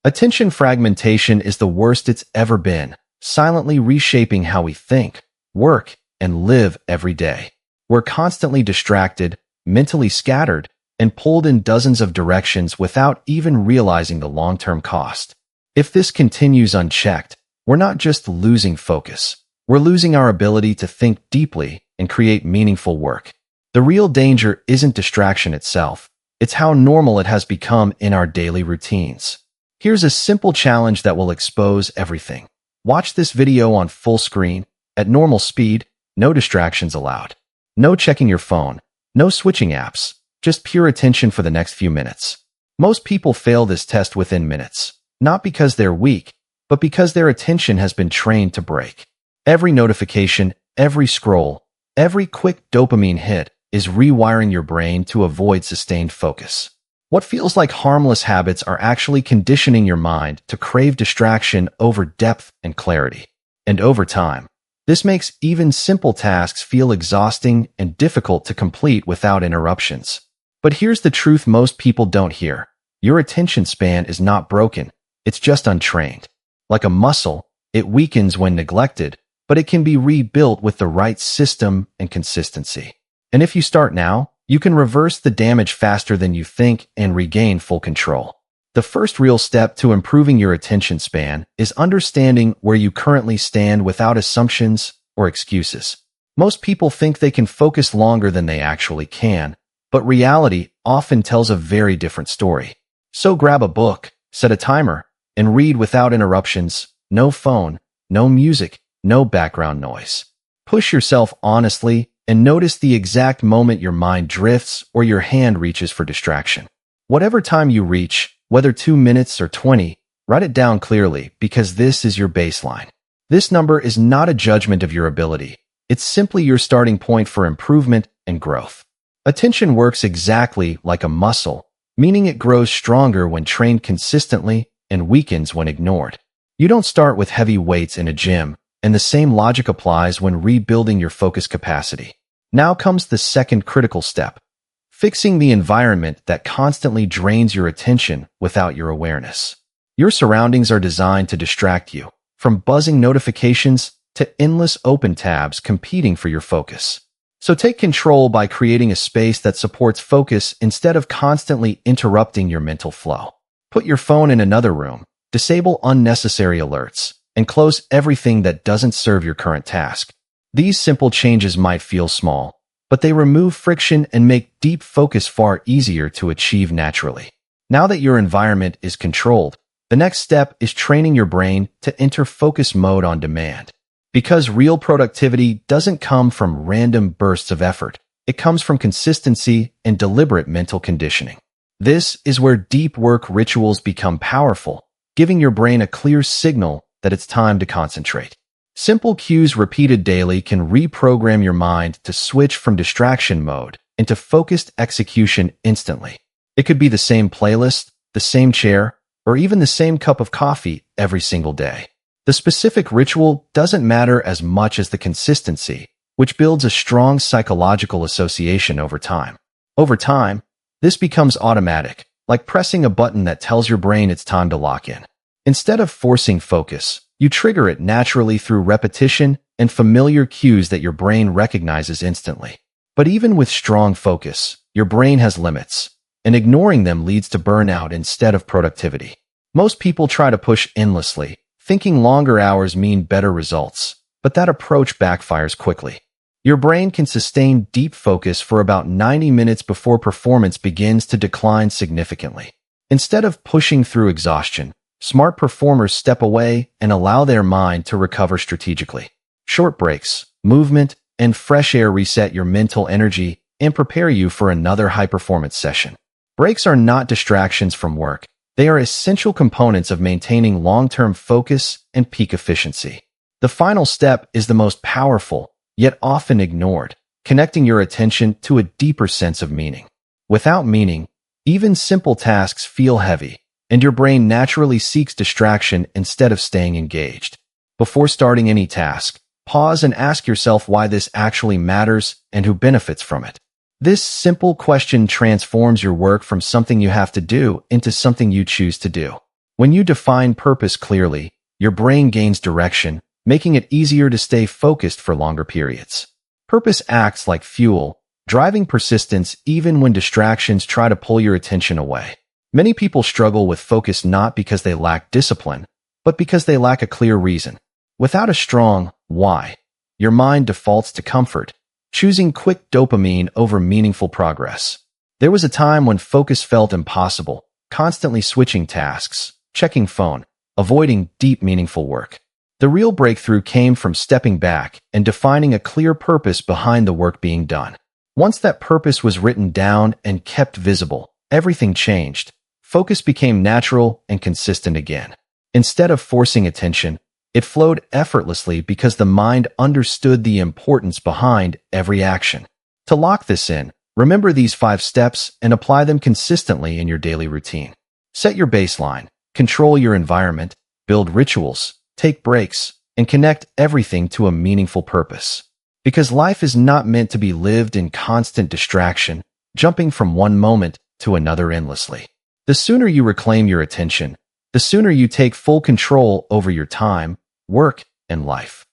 Attention fragmentation is the worst it's ever been, silently reshaping how we think, work, and live every day. We're constantly distracted, mentally scattered, and pulled in dozens of directions without even realizing the long-term cost. If this continues unchecked, we're not just losing focus. We're losing our ability to think deeply and create meaningful work. The real danger isn't distraction itself. It's how normal it has become in our daily routines. Here's a simple challenge that will expose everything. Watch this video on full screen, at normal speed, no distractions allowed. No checking your phone, no switching apps, just pure attention for the next few minutes. Most people fail this test within minutes, not because they're weak, but because their attention has been trained to break. Every notification, every scroll, every quick dopamine hit is rewiring your brain to avoid sustained focus. What feels like harmless habits are actually conditioning your mind to crave distraction over depth and clarity. And over time, this makes even simple tasks feel exhausting and difficult to complete without interruptions. But here's the truth most people don't hear. Your attention span is not broken, it's just untrained. Like a muscle, it weakens when neglected, but it can be rebuilt with the right system and consistency. And if you start now, you can reverse the damage faster than you think and regain full control. The first real step to improving your attention span is understanding where you currently stand without assumptions or excuses. Most people think they can focus longer than they actually can, but reality often tells a very different story. So grab a book, set a timer, and read without interruptions, no phone, no music, no background noise. Push yourself honestly and notice the exact moment your mind drifts or your hand reaches for distraction. Whatever time you reach, whether 2 minutes or 20, write it down clearly because this is your baseline. This number is not a judgment of your ability. It's simply your starting point for improvement and growth. Attention works exactly like a muscle, meaning it grows stronger when trained consistently and weakens when ignored. You don't start with heavy weights in a gym, and the same logic applies when rebuilding your focus capacity. Now comes the second critical step, fixing the environment that constantly drains your attention without your awareness. Your surroundings are designed to distract you, from buzzing notifications to endless open tabs competing for your focus. So take control by creating a space that supports focus instead of constantly interrupting your mental flow. Put your phone in another room, disable unnecessary alerts, and close everything that doesn't serve your current task. These simple changes might feel small, but they remove friction and make deep focus far easier to achieve naturally. Now that your environment is controlled, the next step is training your brain to enter focus mode on demand. Because real productivity doesn't come from random bursts of effort, it comes from consistency and deliberate mental conditioning. This is where deep work rituals become powerful, giving your brain a clear signal that it's time to concentrate. Simple cues repeated daily can reprogram your mind to switch from distraction mode into focused execution instantly. It could be the same playlist, the same chair, or even the same cup of coffee every single day. The specific ritual doesn't matter as much as the consistency, which builds a strong psychological association over time. Over time, this becomes automatic, like pressing a button that tells your brain it's time to lock in. Instead of forcing focus, you trigger it naturally through repetition and familiar cues that your brain recognizes instantly. But even with strong focus, your brain has limits, and ignoring them leads to burnout instead of productivity. Most people try to push endlessly, thinking longer hours mean better results, but that approach backfires quickly. Your brain can sustain deep focus for about 90 minutes before performance begins to decline significantly. Instead of pushing through exhaustion, smart performers step away and allow their mind to recover strategically. Short breaks, movement, and fresh air reset your mental energy and prepare you for another high-performance session. Breaks are not distractions from work. They are essential components of maintaining long-term focus and peak efficiency. The final step is the most powerful, yet often ignored, connecting your attention to a deeper sense of meaning. Without meaning, even simple tasks feel heavy, and your brain naturally seeks distraction instead of staying engaged. Before starting any task, pause and ask yourself why this actually matters and who benefits from it. This simple question transforms your work from something you have to do into something you choose to do. When you define purpose clearly, your brain gains direction, making it easier to stay focused for longer periods. Purpose acts like fuel, driving persistence even when distractions try to pull your attention away. Many people struggle with focus not because they lack discipline, but because they lack a clear reason. Without a strong why, your mind defaults to comfort, choosing quick dopamine over meaningful progress. There was a time when focus felt impossible, constantly switching tasks, checking phone, avoiding deep, meaningful work. The real breakthrough came from stepping back and defining a clear purpose behind the work being done. Once that purpose was written down and kept visible, everything changed. Focus became natural and consistent again. Instead of forcing attention, it flowed effortlessly because the mind understood the importance behind every action. To lock this in, remember these 5 steps and apply them consistently in your daily routine. Set your baseline, control your environment, build rituals, take breaks, and connect everything to a meaningful purpose. Because life is not meant to be lived in constant distraction, jumping from one moment to another endlessly. The sooner you reclaim your attention, the sooner you take full control over your time, work, and life.